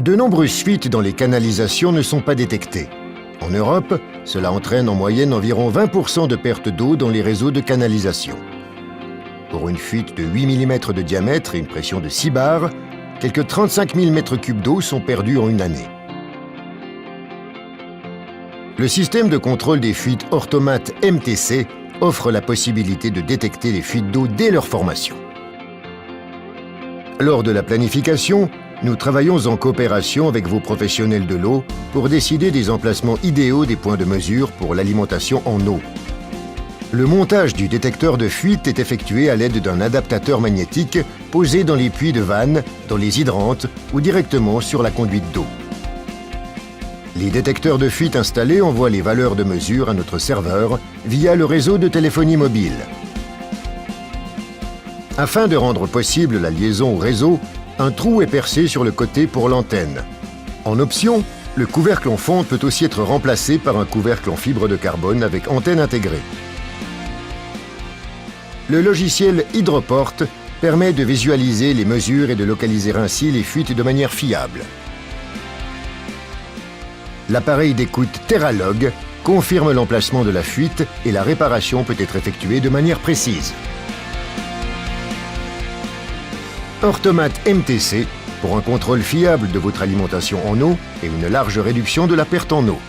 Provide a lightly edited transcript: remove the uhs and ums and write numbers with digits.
De nombreuses fuites dans les canalisations ne sont pas détectées. En Europe, cela entraîne en moyenne environ 20% de perte d'eau dans les réseaux de canalisation. Pour une fuite de 8 mm de diamètre et une pression de 6 bars, quelques 35 000 m3 d'eau sont perdus en une année. Le système de contrôle des fuites Ortomat MTC offre la possibilité de détecter les fuites d'eau dès leur formation. Lors de la planification, nous travaillons en coopération avec vos professionnels de l'eau pour décider des emplacements idéaux des points de mesure pour l'alimentation en eau. Le montage du détecteur de fuite est effectué à l'aide d'un adaptateur magnétique posé dans les puits de vanne, dans les hydrantes ou directement sur la conduite d'eau. Les détecteurs de fuite installés envoient les valeurs de mesure à notre serveur via le réseau de téléphonie mobile. Afin de rendre possible la liaison au réseau, un trou est percé sur le côté pour l'antenne. En option, le couvercle en fonte peut aussi être remplacé par un couvercle en fibre de carbone avec antenne intégrée. Le logiciel Hydroport permet de visualiser les mesures et de localiser ainsi les fuites de manière fiable. L'appareil d'écoute Terralog confirme l'emplacement de la fuite et la réparation peut être effectuée de manière précise. Ortomat MTC pour un contrôle fiable de votre alimentation en eau et une large réduction de la perte en eau.